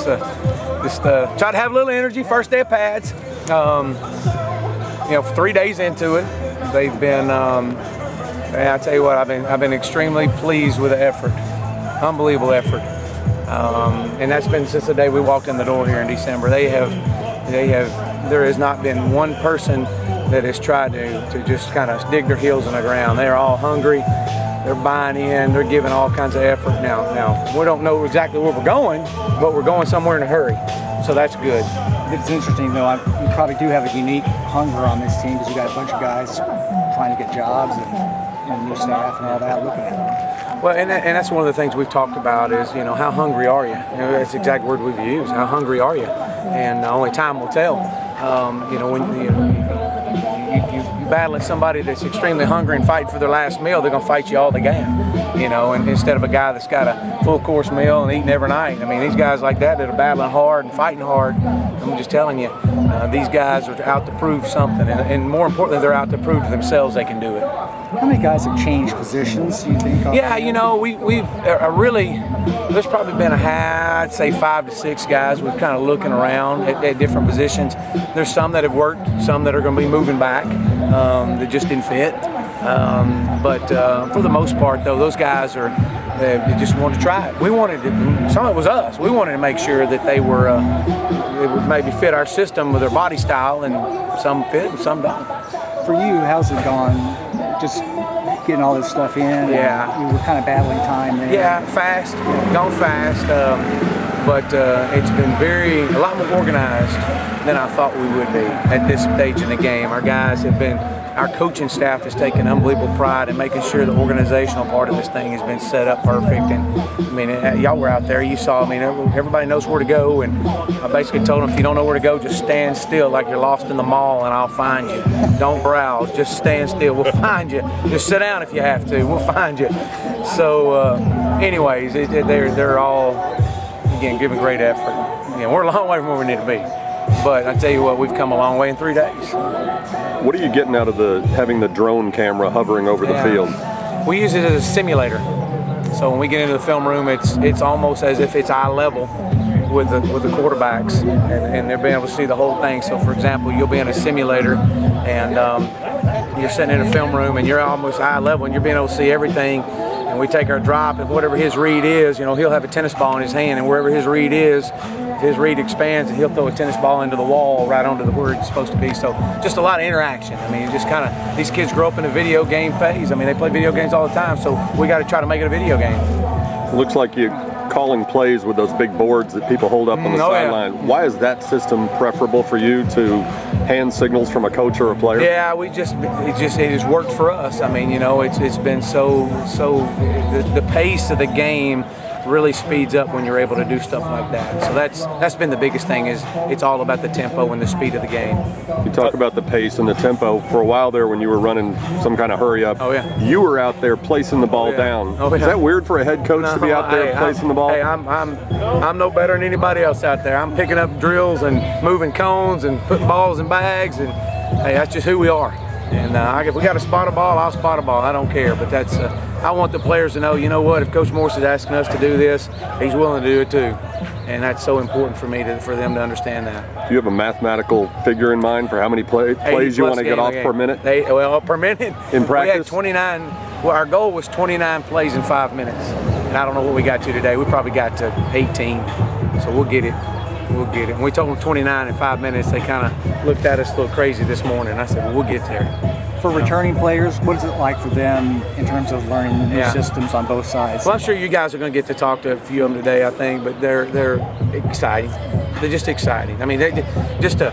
just try to have a little energy. First day of pads. You know, 3 days into it, they've been. I tell you what, I've been extremely pleased with the effort. Unbelievable effort. And that's been since the day we walked in the door here in December. There has not been one person that has tried to just kind of dig their heels in the ground. They're all hungry. They're buying in. They're giving all kinds of effort. Now we don't know exactly where we're going, but we're going somewhere in a hurry. So that's good. It's interesting though. You probably do have a unique hunger on this team because you got a bunch of guys trying to get jobs and your staff and all that looking at them. Well, and that's one of the things we've talked about is, you know, how hungry are you? You know, that's the exact word we've used. How hungry are you? And only time will tell. You know, when you battling somebody that's extremely hungry and fighting for their last meal, they're going to fight you all the game. You know, and instead of a guy that's got a full course meal and eating every night. I mean, these guys like that are battling hard and fighting hard. I'm just telling you, these guys are out to prove something, and more importantly, they're out to prove to themselves they can do it. How many guys have changed positions, do you think? Yeah, you know, we've really, there's probably been I'd say 5 to 6 guys. We're kind of looking around at different positions. There's some that have worked, some that are going to be moving back that just didn't fit. But for the most part, though, those guys they just wanted to try it. We wanted to, some of it was us. We wanted to make sure that they would maybe fit our system with their body style, and some fit and some don't. For you, how's it gone? Just getting all this stuff in. Yeah. You were kind of battling time there. Yeah, fast, gone fast. But it's been a lot more organized than I thought we would be at this stage in the game. Our coaching staff has taken unbelievable pride in making sure the organizational part of this thing has been set up perfect. And I mean, y'all were out there, you saw, I mean, everybody knows where to go. And I basically told them, if you don't know where to go, just stand still like you're lost in the mall and I'll find you. Don't browse, just stand still, we'll find you. Just sit down if you have to, we'll find you. So anyways, they're all, again, giving great effort. You know, we're a long way from where we need to be. But I tell you what, we've come a long way in 3 days. What are you getting out of having the drone camera hovering over the field? We use it as a simulator. So when we get into the film room, it's almost as if it's eye level with the quarterbacks, and they're being able to see the whole thing. So for example, you'll be in a simulator, and you're sitting in a film room, and you're almost eye level, and you're being able to see everything. And we take our drop, and whatever his read is, you know, he'll have a tennis ball in his hand, and wherever his read is, his read expands, and he'll throw a tennis ball into the wall right onto where it's supposed to be. So just a lot of interaction. I mean, just kind of, these kids grow up in a video game phase. I mean, they play video games all the time, so we got to try to make it a video game. It looks like you calling plays with those big boards that people hold up on the sideline. Yeah. Why is that system preferable for you to hand signals from a coach or a player? Yeah, it has worked for us. I mean, you know, it's been the pace of the game really speeds up when you're able to do stuff like that. So that's been the biggest thing, is it's all about the tempo and the speed of the game. You talk about the pace and the tempo. For a while there when you were running some kind of hurry up, you were out there placing the ball down. Is that weird for a head coach to be out there placing the ball? Hey, I'm no better than anybody else out there. I'm picking up drills and moving cones and putting balls in bags, and hey, that's just who we are. And if we got to spot a ball, I'll spot a ball. I don't care. But that's I want the players to know, you know what, if Coach Morris is asking us to do this, he's willing to do it too. And that's so important for me, for them to understand that. Do you have a mathematical figure in mind for how many plays you want to get off per minute? Per minute? In practice? We had 29. Well, our goal was 29 plays in 5 minutes. And I don't know what we got to today. We probably got to 18. So we'll get it. We'll get it. When we told them 29 in 5 minutes, they kind of looked at us a little crazy this morning. I said, well, we'll get there. For returning players, what is it like for them in terms of learning new systems on both sides? Well, I'm sure you guys are going to get to talk to a few of them today, I think, but they're exciting. They're just exciting. I mean, they're just a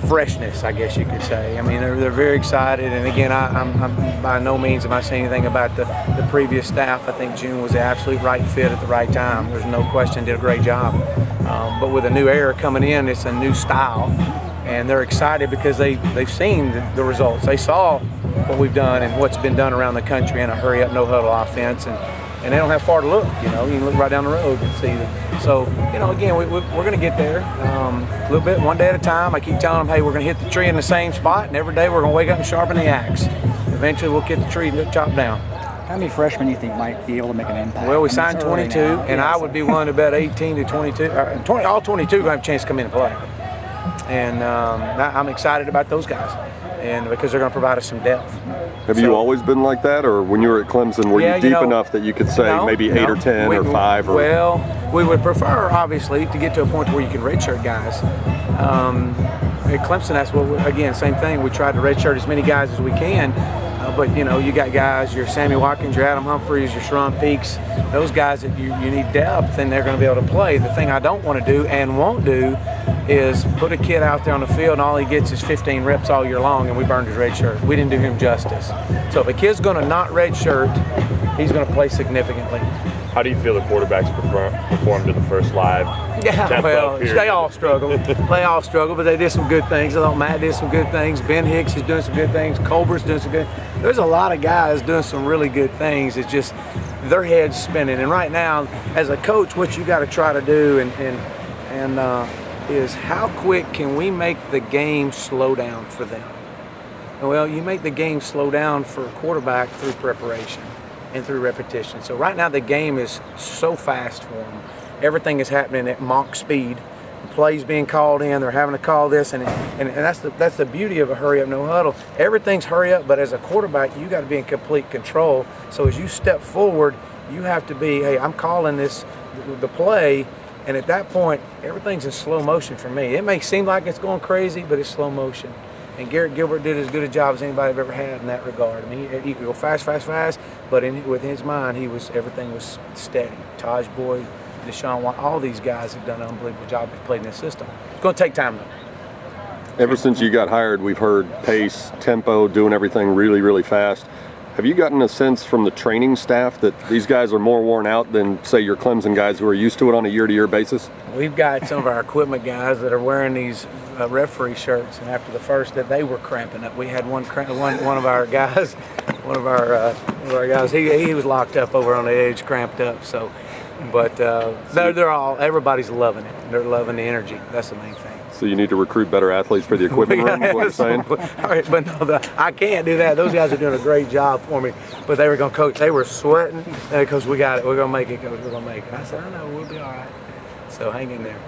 freshness, I guess you could say. I mean, they're very excited. And again, I'm by no means am I saying anything about the previous staff. I think June was the absolute right fit at the right time. There's no question, did a great job. But with a new era coming in, it's a new style. And they're excited because they've seen the results. They saw what we've done and what's been done around the country in a hurry-up, no-huddle offense, and they don't have far to look. You know, you can look right down the road and see them. So, you know, again, we're going to get there a little bit, one day at a time. I keep telling them, hey, we're going to hit the tree in the same spot, and every day we're going to wake up and sharpen the axe. Eventually, we'll get the tree chopped down. How many freshmen do you think might be able to make an impact? Well, we signed 22, and I would be willing to bet 18 to 22. All 22 going to have a chance to come in and play. And I'm excited about those guys, and because they're going to provide us some depth. Have you always been like that, or when you were at Clemson, were you deep enough that you could say maybe 8 or 10 or 5? Or? Well, we would prefer, obviously, to get to a point where you can redshirt guys. At Clemson, that's what, again, same thing. We tried to redshirt as many guys as we can. But you know, you got guys, your Sammy Watkins, your Adam Humphreys, your Sharon Peaks, those guys that you need depth, and they're going to be able to play. The thing I don't want to do and won't do is put a kid out there on the field and all he gets is 15 reps all year long, and we burned his red shirt. We didn't do him justice. So if a kid's going to not red shirt, he's going to play significantly. How do you feel the quarterbacks performed in the first live? Yeah, well, they all struggle. They all struggle, but they did some good things. I thought Matt did some good things. Ben Hicks is doing some good things. Colbert's doing some good. There's a lot of guys doing some really good things. It's just their heads spinning. And right now, as a coach, what you got to try to do is how quick can we make the game slow down for them? Well, you make the game slow down for a quarterback through preparation and through repetition. So right now the game is so fast for them. Everything is happening at Mach speed. The plays being called in, they're having to call this, and that's the beauty of a hurry up, no huddle. Everything's hurry up, but as a quarterback, you got to be in complete control. So as you step forward, you have to be, hey, I'm calling this, the play, and at that point, everything's in slow motion for me. It may seem like it's going crazy, but it's slow motion. And Garrett Gilbert did as good a job as anybody I've ever had in that regard. I mean, he could go fast, but with his mind, everything was steady. Taj Boyd, Deshaun Watt, all these guys have done an unbelievable job of playing this system. It's going to take time, though. Ever since you got hired, we've heard pace, tempo, doing everything really, really fast. Have you gotten a sense from the training staff that these guys are more worn out than, say, your Clemson guys who are used to it on a year-to-year basis? We've got some of our equipment guys that are wearing these referee shirts, and after the first, that they were cramping up. We had one of our guys, he was locked up over on the edge, cramped up. So, but everybody's loving it. They're loving the energy. That's the main thing. So you need to recruit better athletes for the equipment room, is what you're saying? All right, but no, I can't do that. Those guys are doing a great job for me. But they were going to coach. They were sweating because we got it. We're going to make it, Coach. We're going to make it. I said, I know, we'll be all right. So hang in there.